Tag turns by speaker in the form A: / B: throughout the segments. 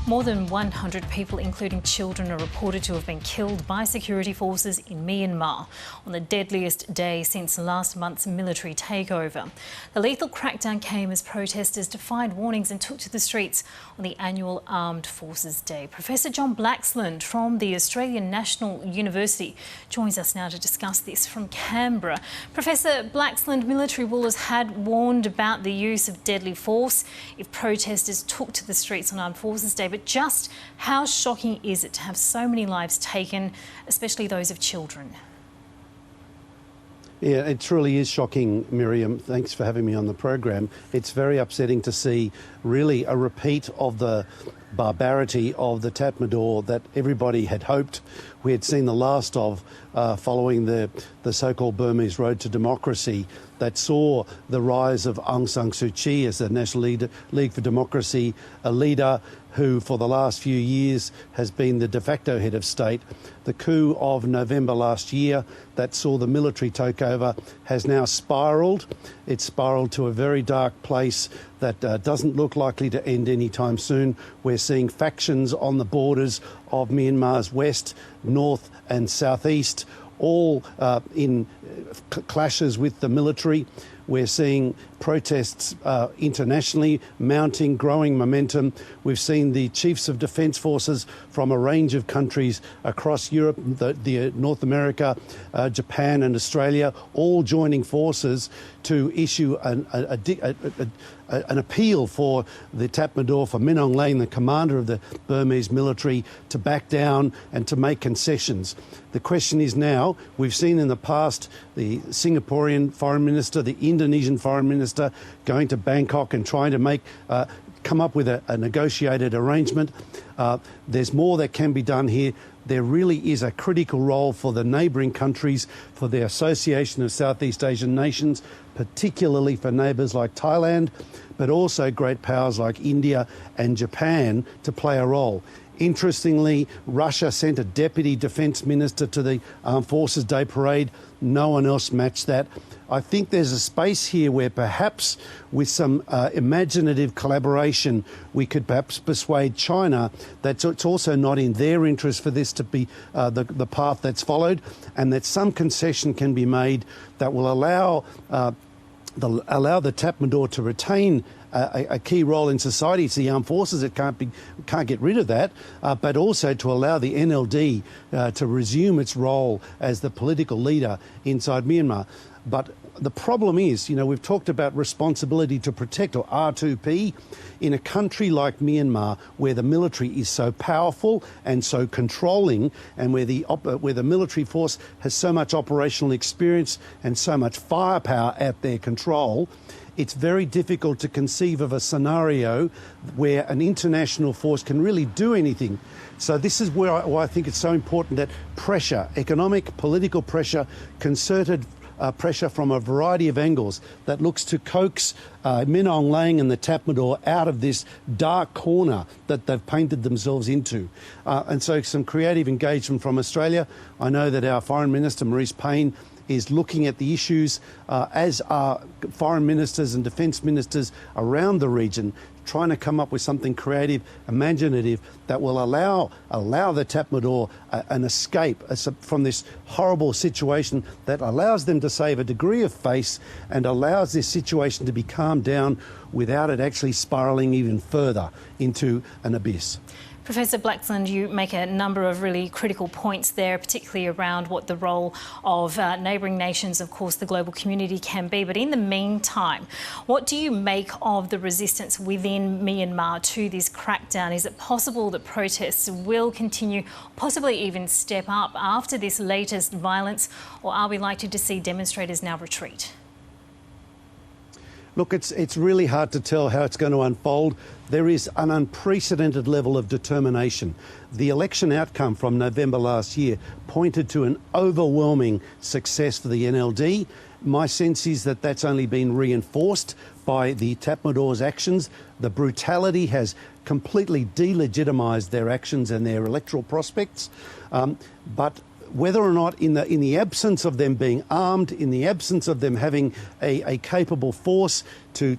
A: More than 100 people, including children, are reported to have been killed by security forces in Myanmar on the deadliest day since last month's military takeover. The lethal crackdown came as protesters defied warnings and took to the streets on the annual Armed Forces Day. Professor John Blaxland from the Australian National University joins us now to discuss this from Canberra. Professor Blaxland, military rulers had warned about the use of deadly force if protesters took to the streets on Armed Forces Day. But just how shocking is it to have so many lives taken, especially those of children?
B: Yeah, it truly is shocking, Miriam. Thanks for having me on the program. It's very upsetting to see really a repeat of the barbarity of the Tatmadaw that everybody had hoped we had seen the last of following the so-called Burmese road to democracy that saw the rise of Aung San Suu Kyi as the National League for Democracy, a leader who for the last few years has been the de facto head of state. The coup of November last year that saw the military takeover has now spiralled. It's spiralled to a very dark place that doesn't look likely to end anytime soon. We're seeing factions on the borders of Myanmar's west, north and southeast, all in clashes with the military. We're seeing protests internationally mounting, growing momentum. We've seen the chiefs of defence forces from a range of countries across Europe, North America, Japan and Australia, all joining forces to issue an appeal for the Tatmadaw, for Min Aung Hlaing, the commander of the Burmese military, to back down and to make concessions. The question is now, we've seen in the past the Singaporean foreign minister, the Indonesian foreign minister going to Bangkok and trying to come up with a negotiated arrangement. There's more that can be done here. There really is a critical role for the neighbouring countries, for the Association of Southeast Asian Nations, particularly for neighbours like Thailand, but also great powers like India and Japan to play a role. Interestingly, Russia sent a deputy defence minister to the Armed Forces Day parade. No one else matched that. I think there's a space here where perhaps with some imaginative collaboration we could perhaps persuade China that it's also not in their interest for this to be the path that's followed, and that some concession can be made that will allow the Tatmadaw to retain a key role in society. It's the armed forces that can't get rid of that, but also to allow the NLD to resume its role as the political leader inside Myanmar. But the problem is, we've talked about responsibility to protect, or R2P, in a country like Myanmar where the military is so powerful and so controlling, and where the military force has so much operational experience and so much firepower at their control. It's very difficult to conceive of a scenario where an international force can really do anything. So this is why I think it's so important that pressure, economic, political pressure, concerted pressure from a variety of angles that looks to coax Min Aung Hlaing and the Tatmadaw out of this dark corner that they've painted themselves into. And so some creative engagement from Australia. I know that our Foreign Minister, Marise Payne, is looking at the issues, as are foreign ministers and defence ministers around the region, trying to come up with something creative, imaginative, that will allow the Tatmadaw an escape from this horrible situation, that allows them to save a degree of face and allows this situation to be calmed down without it actually spiralling even further into an abyss.
A: Professor Blaxland, you make a number of really critical points there, particularly around what the role of neighbouring nations, of course, the global community can be. But in the meantime, what do you make of the resistance within Myanmar to this crackdown? Is it possible that protests will continue, possibly even step up after this latest violence, or are we likely to see demonstrators now retreat?
B: Look, it's really hard to tell how it's going to unfold. There is an unprecedented level of determination. The election outcome from November last year pointed to an overwhelming success for the NLD. My sense is that that's only been reinforced by the Tatmadaw's actions. The brutality has completely delegitimised their actions and their electoral prospects. But whether or not in the absence of them being armed, in the absence of them having a capable force to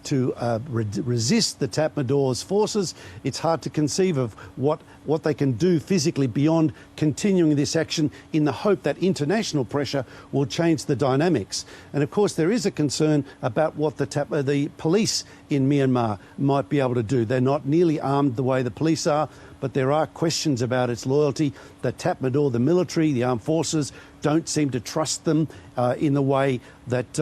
B: resist the Tatmadaws forces, it's hard to conceive of what they can do physically beyond continuing this action in the hope that international pressure will change the dynamics. And of course there is a concern about what the police in Myanmar might be able to do. They're not nearly armed the way the police are, but there are questions about its loyalty. The Tatmadaw, the military, the armed forces, don't seem to trust them in the way that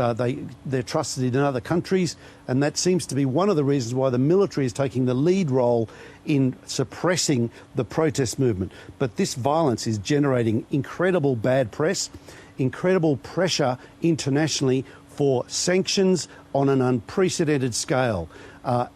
B: they're trusted in other countries. And that seems to be one of the reasons why the military is taking the lead role in suppressing the protest movement. But this violence is generating incredible bad press, incredible pressure internationally for sanctions on an unprecedented scale.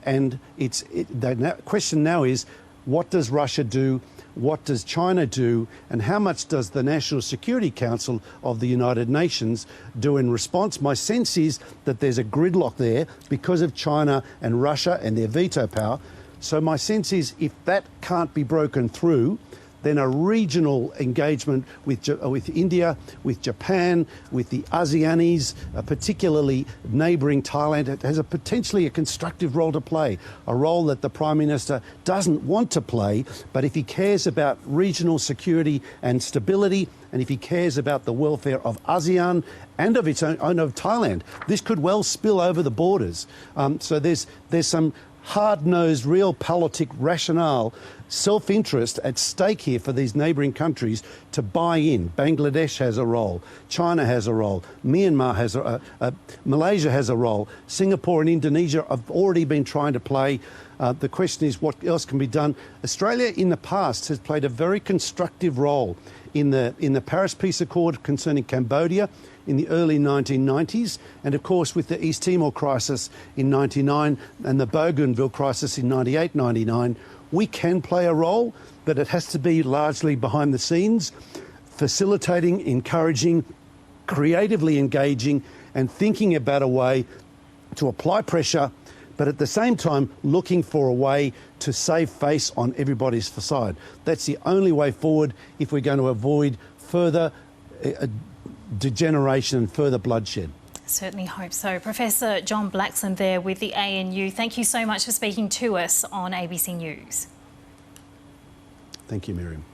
B: And the question now is, what does Russia do? What does China do? And how much does the National Security Council of the United Nations do in response? My sense is that there's a gridlock there because of China and Russia and their veto power. So my sense is if that can't be broken through, then a regional engagement with India, with Japan, with the ASEANis, particularly neighbouring Thailand, has potentially a constructive role to play, a role that the Prime Minister doesn't want to play, but if he cares about regional security and stability, and if he cares about the welfare of ASEAN and of its own of Thailand, this could well spill over the borders. So there's some hard-nosed, realpolitik rationale, self-interest at stake here for these neighbouring countries to buy in. Bangladesh has a role, China has a role, Myanmar has Malaysia has a role, Singapore and Indonesia have already been trying to play. The question is what else can be done. Australia in the past has played a very constructive role in the Paris Peace Accord concerning Cambodia in the early 1990s, and of course with the East Timor crisis in 99 and the Bougainville crisis in 98, 99, we can play a role, but it has to be largely behind the scenes, facilitating, encouraging, creatively engaging and thinking about a way to apply pressure, but at the same time looking for a way to save face on everybody's side. That's the only way forward if we're going to avoid further degeneration and further bloodshed.
A: Certainly hope so. Professor John Blaxland there with the ANU. Thank you so much for speaking to us on ABC News.
B: Thank you, Miriam.